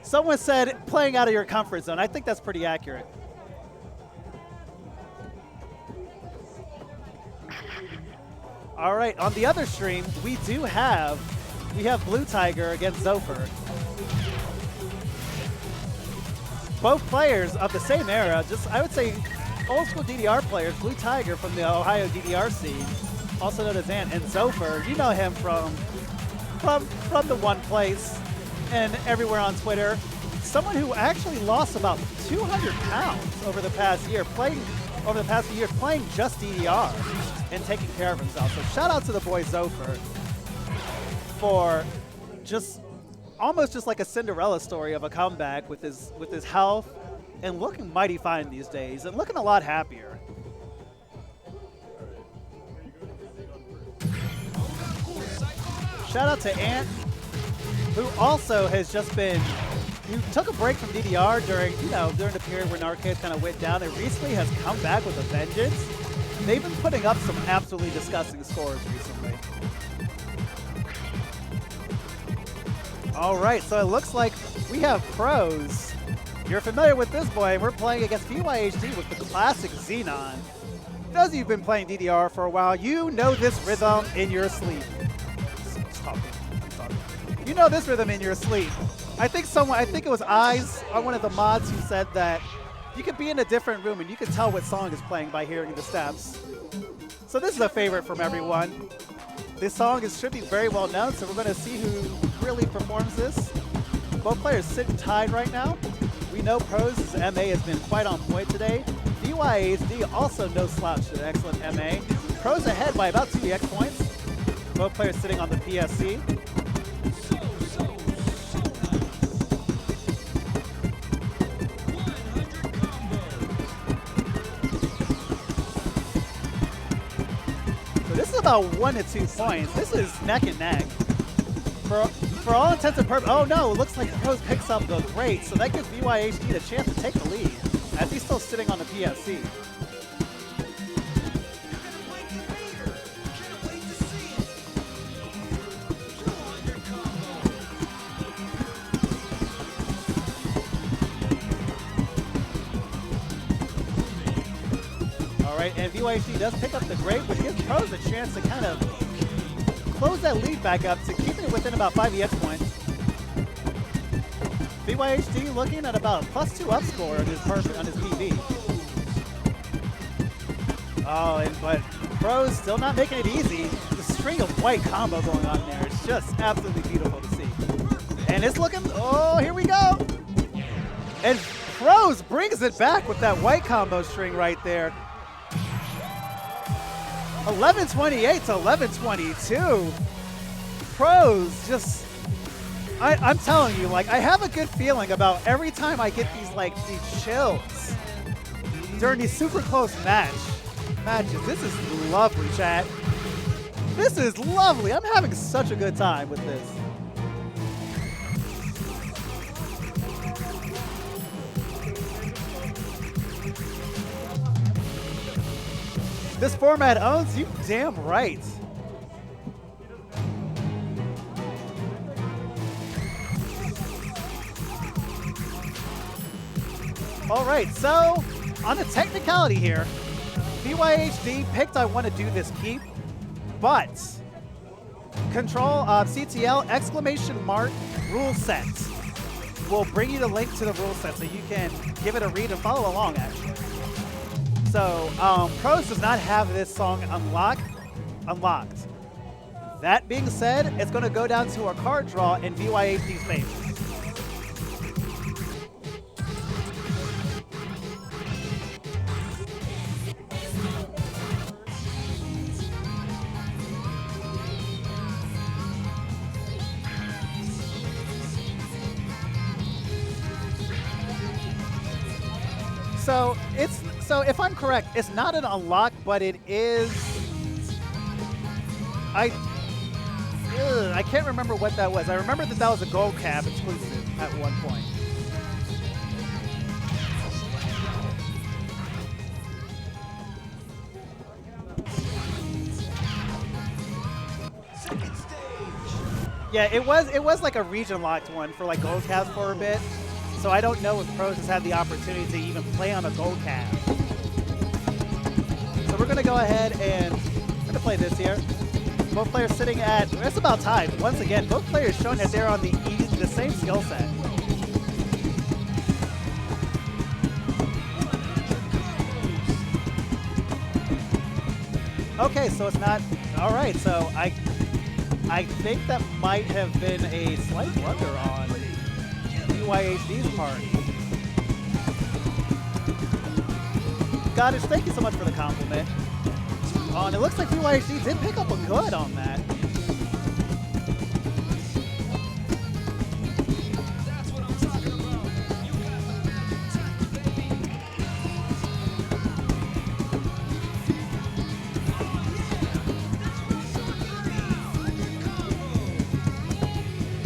Someone said playing out of your comfort zone. I think that's pretty accurate. All right, on the other stream, we have Blue Tiger against Zofer. Both players of the same era, just I would say old school DDR players. Blue Tiger from the Ohio DDR scene, also known as Ant, and Zofer, you know him from the One Place and everywhere on Twitter. Someone who actually lost about 200 pounds over the past year playing just DDR and taking care of himself. So shout out to the boy Zofer for just almost just like a Cinderella story of a comeback with his health and looking mighty fine these days and looking a lot happier. Shout out to Ant, who also has just been, who took a break from DDR during the period when arcades kind of went down and recently has come back with a vengeance. They've been putting up some absolutely disgusting scores recently. All right, so it looks like we have pros. You're familiar with this boy. We're playing against vyhd with the classic Xenon. Those of you who've been playing DDR for a while, you know this rhythm in your sleep. You know this rhythm in your sleep. I think it was Eyes, one of the mods, who said that you could be in a different room and you can tell what song is playing by hearing the steps. So this is a favorite from everyone. This song should be very well known, so we're going to see who really performs this. Both players sit tied right now. We know Pros' MA has been quite on point today. vyhd also no slouch to an excellent MA. Pros ahead by about 2 EX points. Both players sitting on the PSC. So this is about 1 to 2 points. This is neck and neck. For all intents and purposes, oh no, it looks like Pros picks up the great, so that gives vyhd the chance to take the lead, as he's still sitting on the PSC. All right, and vyhd does pick up the great, which gives Pros a chance to kind of close that lead back up to keeping it within about 5 EX points. vyhd looking at about +2 up score on his PB. Oh, but Pros still not making it easy. The string of white combo going on there is just absolutely beautiful to see. And it's looking, oh, here we go. And Pros brings it back with that white combo string right there. 1128 to 1122. Pros just, I'm telling you, like, I have a good feeling about every time I get these chills during these super close matches. This is lovely, chat. This is lovely. I'm having such a good time with this. This format owns you, damn right. All right, so on the technicality here, vyhd picked I want to do this keep, but control CTL ! Rule set will bring you the link to the rule set so you can give it a read and follow along actually. So Pros does not have this song unlocked. That being said, it's going to go down to a card draw in vyhd's favor. So if I'm correct, it's not an unlock, but it is. I can't remember what that was. I remember that was a gold cap exclusive at one point. Yeah, it was like a region-locked one for like gold calves for a bit. So I don't know if pros has had the opportunity to even play on a gold calf. So we're gonna go ahead and we're gonna play this here. Both players sitting at, it's about time. Once again, both players showing that they're on the same skill set. Okay, so it's not, all right, so I think that might have been a slight blunder on vyhd's part. Goddess, thank you so much for the compliment. Oh, and it looks like vyhd did pick up a good on that.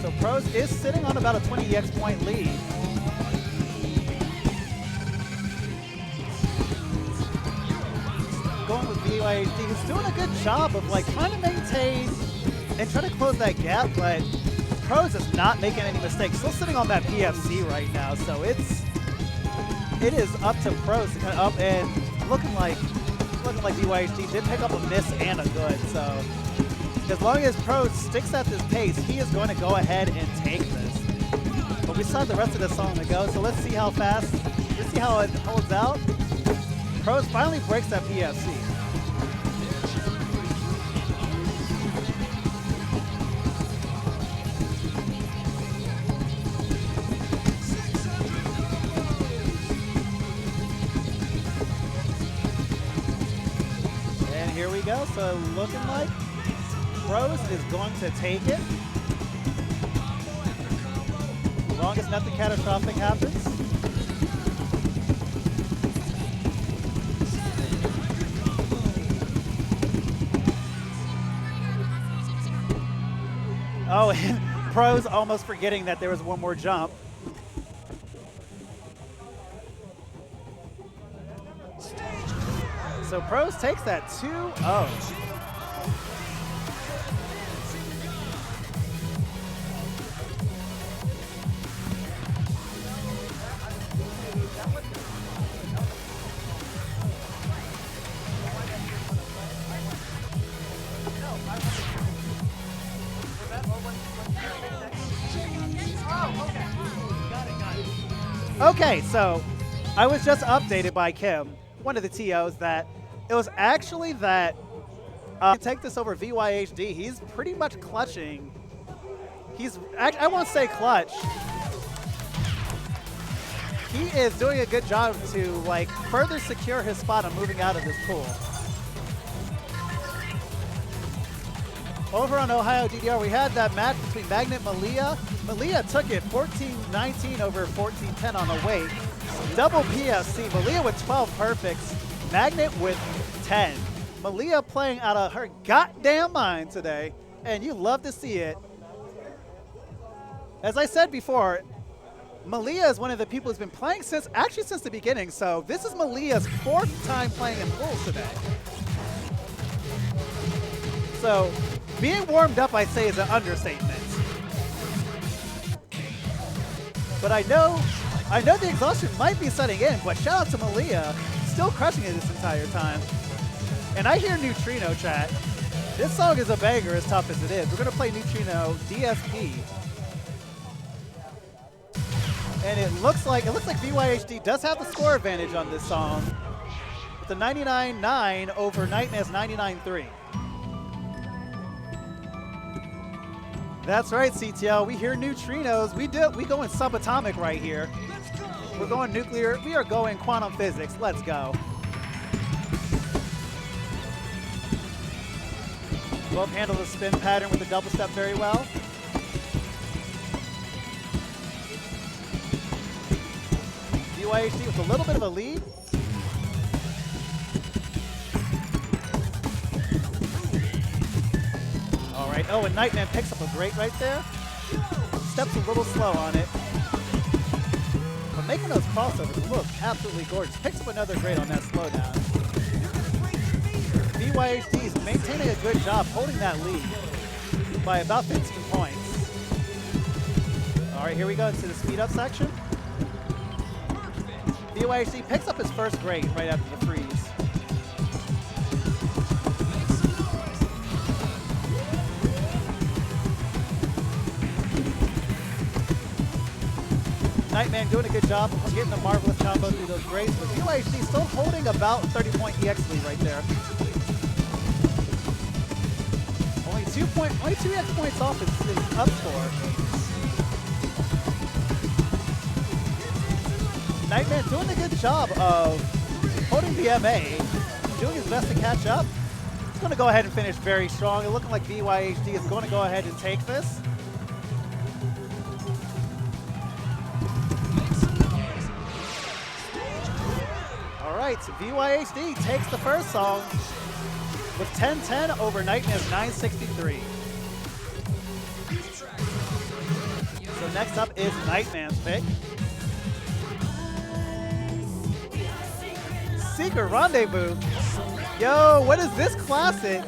So Pros is sitting on about a 20 EX point lead. Going with vyhd, he's doing a good job of like trying to maintain and try to close that gap, but Pros is not making any mistakes. Still sitting on that PFC right now, so it is up to Pros to come up and looking like vyhd did pick up a miss and a good. So as long as Pros sticks at this pace, he is going to go ahead and take this. But we still have the rest of the song to go, so let's see how fast, let's see how it holds out. Pros finally breaks that PFC. And here we go. So looking like Pros is going to take it. As long as nothing catastrophic happens. Oh, and Pros almost forgetting that there was one more jump. So Pros takes that 2-0. Okay, so I was just updated by Kim, one of the TOs, that it was actually that take this over vyhd. He's pretty much clutching. I won't say clutch. He is doing a good job to like further secure his spot on moving out of this pool. Over on Ohio DDR, we had that match between Magnet and Malia. Malia took it 14-19 over 14-10 on the weight. Double PFC. Malia with 12 perfects. Magnet with 10. Malia playing out of her goddamn mind today, and you love to see it. As I said before, Malia is one of the people who's been playing since the beginning, so this is Malia's 4th time playing in pools today. So, being warmed up, I say, is an understatement. But I know the exhaustion might be setting in, but shout out to Malia, still crushing it this entire time. And I hear Neutrino chat. This song is a banger as tough as it is. We're gonna play Neutrino DSP. And it looks like vyhd does have the score advantage on this song. With the 99-9 over Nightmare's 99-3. That's right, CTL. We hear neutrinos. We going subatomic right here. We're going nuclear. We are going quantum physics. Let's go. Both handle the spin pattern with the double step very well. vyhd with a little bit of a lead. All right. Oh, and Nightman picks up a great right there. Steps a little slow on it. But making those crossovers look absolutely gorgeous. Picks up another great on that slowdown. vyhd is maintaining a good job holding that lead by about 15 points. All right, here we go into the speed up section. vyhd picks up his first grade right after the freeze. Nightman doing a good job of getting a marvelous combo through those grades, but vyhd still holding about 30-point EX lead right there. Only 2 EX points off his up score. Nightman doing a good job of holding the MA, doing his best to catch up. He's going to go ahead and finish very strong. It looking like vyhd is going to go ahead and take this. All right, vyhd takes the first song with 10-10 over Nightman's 963. So next up is Nightman's pick. Secret Rendezvous. Yo, what is this classic?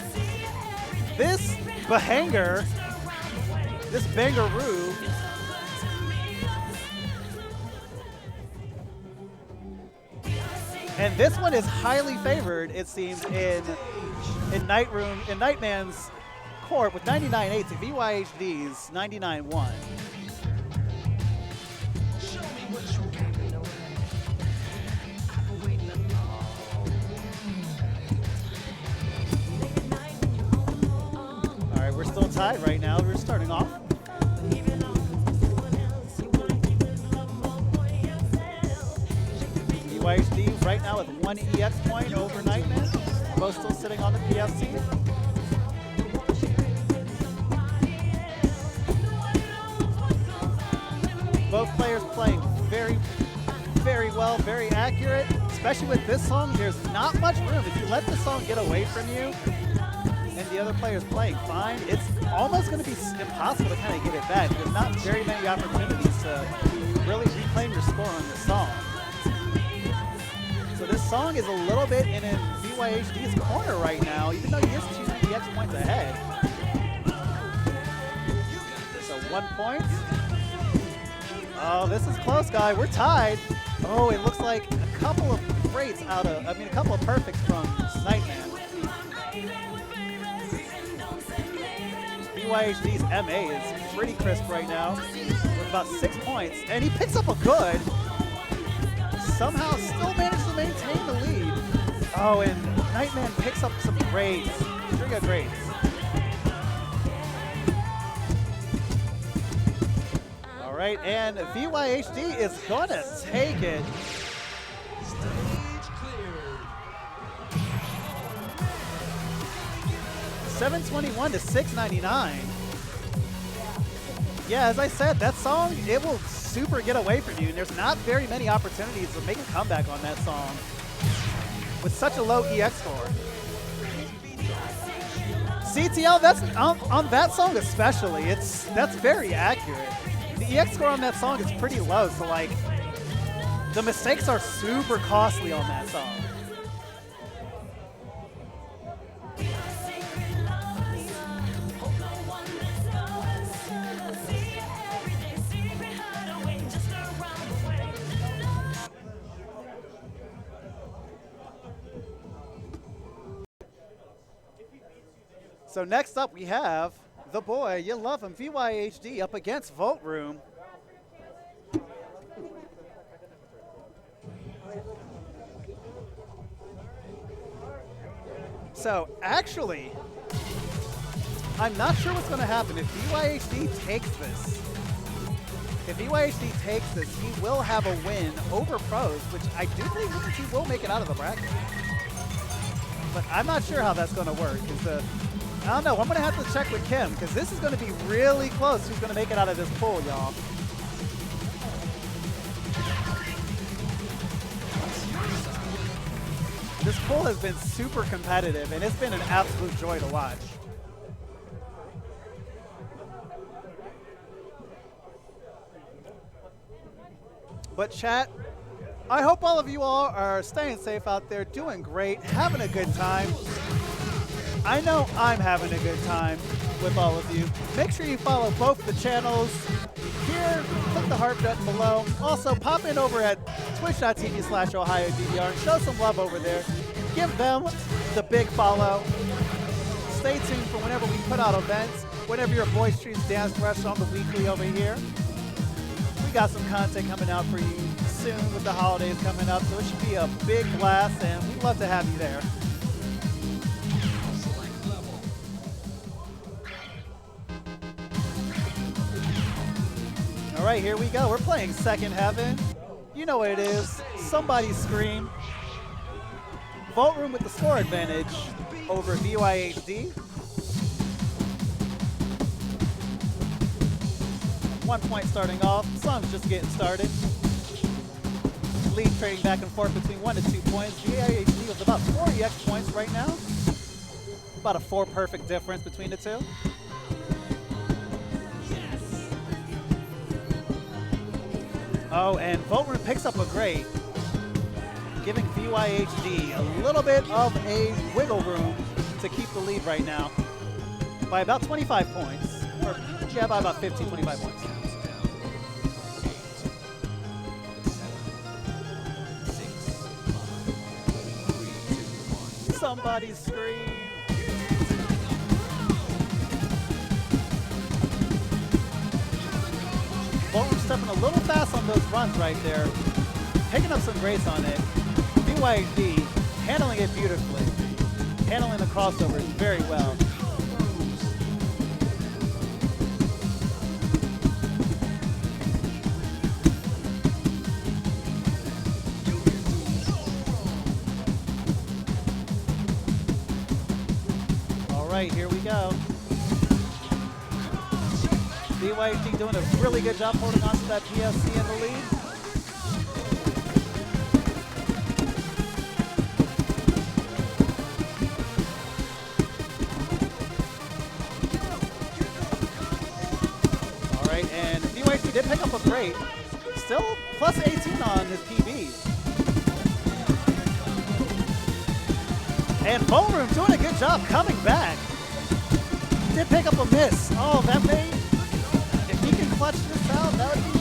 This bahanger, this bangaroo. And this one is highly favored, it seems, in Nightman's court with 99.8 to vyhd's 99.1. All right, we're still tied right now. We're starting off. vyhd right now with 1 EX point over Nightman. Both still sitting on the PFC. Both players playing very, very well, very accurate. Especially with this song, there's not much room. If you let the song get away from you and the other player's playing fine, it's almost going to be impossible to kind of get it back. There's not very many opportunities to really reclaim your score on this song. So this song is a little bit in vyhd's corner right now, even though he is 2 EX points ahead. So 1 point. Oh, this is close, guy. We're tied. Oh, it looks like a couple of greats a couple of perfects from Nightman. vyhd's MA is pretty crisp right now with about 6 points, and he picks up a good. Somehow still managed to maintain the lead. Oh, and Nightman picks up some grades. Pretty good grades. All right, and vyhd is going to take it. Stage cleared. 721 to 699. Yeah, as I said, that song, it will super get away from you, and there's not very many opportunities to make a comeback on that song with such a low EX score. CTL, that's on that song especially, that's very accurate. The EX score on that song is pretty low, so like the mistakes are super costly on that song. So next up we have the boy, you love him, vyhd up against Vote Room. So actually, I'm not sure what's going to happen if vyhd takes this. If vyhd takes this, he will have a win over pros, which I do think he will make it out of the bracket. But I'm not sure how that's going to work. I don't know. I'm going to have to check with Kim because this is going to be really close who's going to make it out of this pool, y'all. This pool has been super competitive, and it's been an absolute joy to watch. But chat, I hope all of you all are staying safe out there, doing great, having a good time. I know I'm having a good time with all of you. Make sure you follow both the channels here click the heart button below. Also, pop in over at twitch.tv/OhioDDR and show some love over there. Give them the big follow. Stay tuned for whenever we put out events, whenever your boy streams Dance Rush on the weekly over here. We got some content coming out for you soon with the holidays coming up, so it should be a big blast, and we'd love to have you there. All right, here we go. We're playing Second Heaven. You know what it is. Somebody scream. Vault Room with the score advantage over vyhd. 1 point starting off. Song's just getting started. Lead trading back and forth between 1 to 2 points. vyhd with about 4 EX points right now. About a 4 perfect difference between the two. Oh, and Vault Room picks up a great, giving vyhd a little bit of a wiggle room to keep the lead right now by about 25 points. Or, yeah, by about 15, 25 points. Somebody scream. Vault Room stepping a little fast on those runs right there. Picking up some grace on it. vyhd handling it beautifully. Handling the crossovers very well. All right, here we go. vyhd doing a really good job holding on to that PFC in the lead. All right, and vyhd did pick up a great. Still plus 18 on his PBs. And Vault Room doing a good job coming back. Did pick up a miss. Oh, that may... clutch this out, that would be...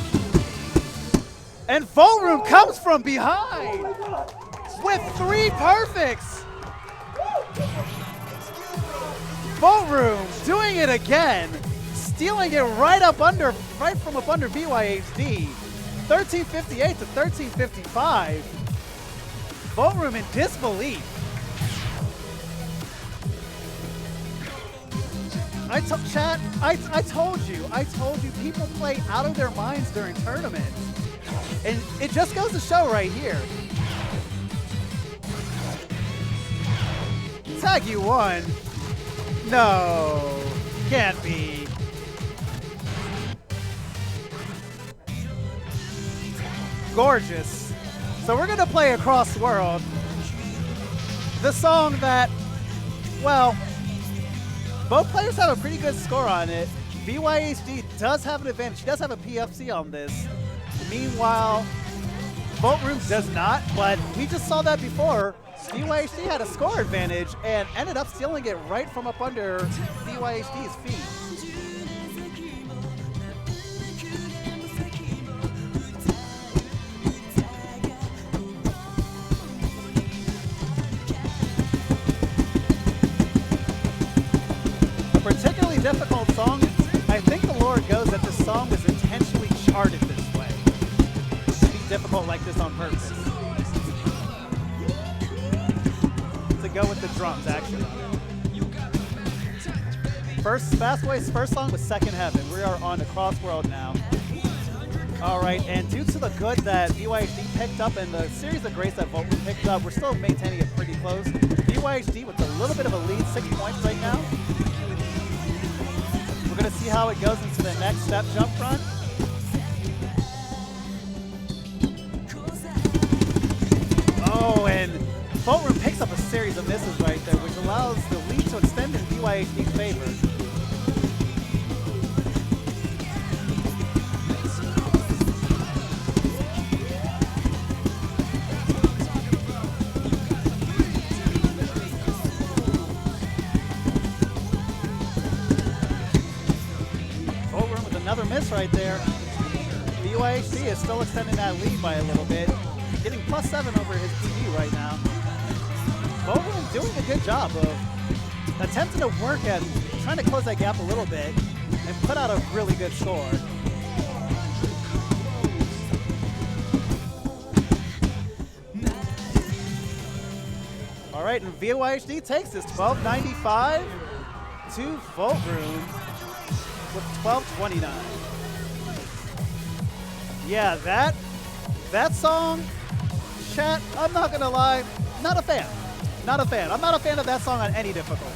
And Vault Room comes from behind with 3 perfects. Vault Room doing it again, stealing it right from up under vyhd. 1358 to 1355. Vault Room in disbelief. Chat, I told you, people play out of their minds during tournaments. And it just goes to show right here. Tag you won. No, can't be. Gorgeous. So we're gonna play Across World. The song that, well, both players have a pretty good score on it. vyhd does have an advantage. She does have a PFC on this. Meanwhile, Vault Room does not, but we just saw that before. vyhd had a score advantage and ended up stealing it right from up under vyhd's feet. Particularly difficult song. I think the lore goes that this song was intentionally charted this way to be difficult like this on purpose. To go with the drums, actually. Fastway's first song was Second Heaven. We are on Across World now. All right, and due to the good that vyhd picked up and the series of grace that Vault Room picked up, we're still maintaining it pretty close. vyhd with a little bit of a lead, 6 points right now. We're going to see how it goes into the next step jump run. Oh, and Vault Room picks up a series of misses right there, which allows the lead to extend in vyhd's favor. Another miss right there. vyhd is still extending that lead by a little bit, getting +7 over his PB right now. Bowen doing a good job of attempting to work at trying to close that gap a little bit and put out a really good score. All right, and vyhd takes this 1295 to Vault Room with 1229. Yeah, that song, chat, I'm not gonna lie, not a fan. Not a fan. I'm not a fan of that song on any difficulty.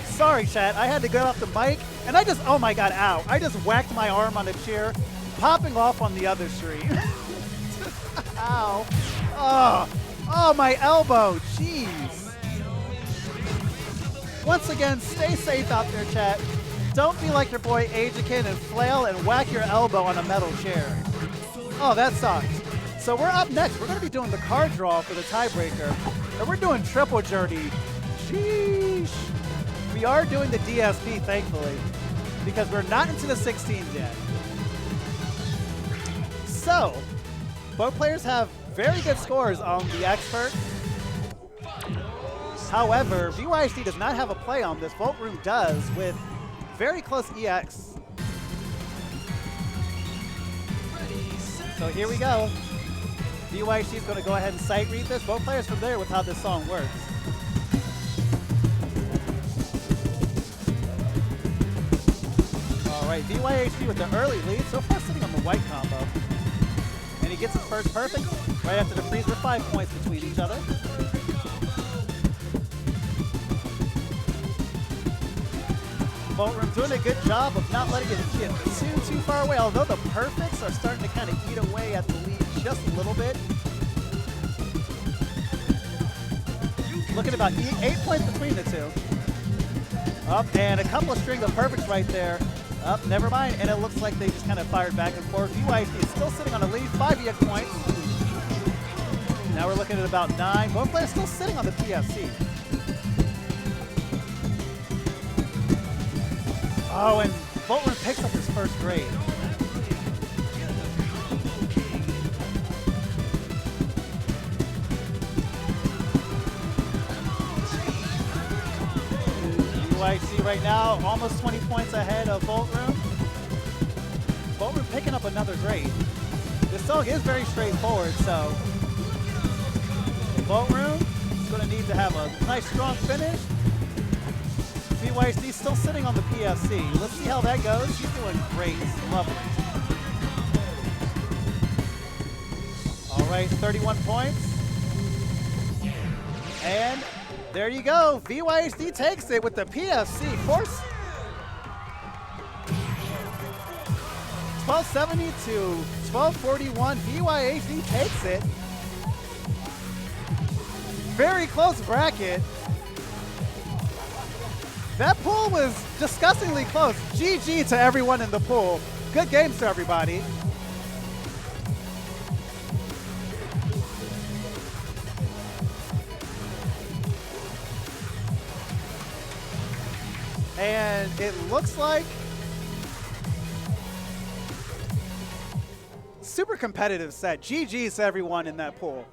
Sorry, chat. I had to get off the mic, and I just, oh my god, ow. I just whacked my arm on the chair, popping off on the other stream. Ow. Oh, my elbow. Jeez. Once again, stay safe out there, chat. Don't be like your boy Ajakin and flail and whack your elbow on a metal chair. Oh, that sucks. So we're up next. We're going to be doing the card draw for the tiebreaker. And we're doing Triple Journey. Sheesh. We are doing the DSP, thankfully, because we're not into the 16s yet. So, both players have very good scores on the Expert. However, vyhd does not have a play on this. Vault Room does with very close EX. So here we go. vyhd is going to go ahead and sight read this. Both players familiar with how this song works. All right, vyhd with the early lead, so far sitting on the white combo. And he gets his first perfect right after the freeze with 5 points between each other. Vault Room doing a good job of not letting it get too far away, although the perfects are starting to kind of eat away at the lead just a little bit. Looking at about 8 points between the two. Up, and a couple of string of perfects right there. Up, never mind, and it looks like they just kind of fired back and forth. vyhd is still sitting on a lead, 5 EX points. Now we're looking at about 9. Both players still sitting on the PFC. Oh, and Vault Room picks up his first grade. vyhd right now, almost 20 points ahead of Vault Room. Vault Room picking up another grade. This song is very straightforward, so Vault Room is going to need to have a nice, strong finish. vyhd still sitting on the PFC. Let's see how that goes. She's doing great. Lovely. All right, 31 points. And there you go. vyhd takes it with the PFC. 1270 to 1241. vyhd takes it. Very close bracket. That pool was disgustingly close. GG to everyone in the pool. Good games to everybody. And it looks like super competitive set. GG's to everyone in that pool.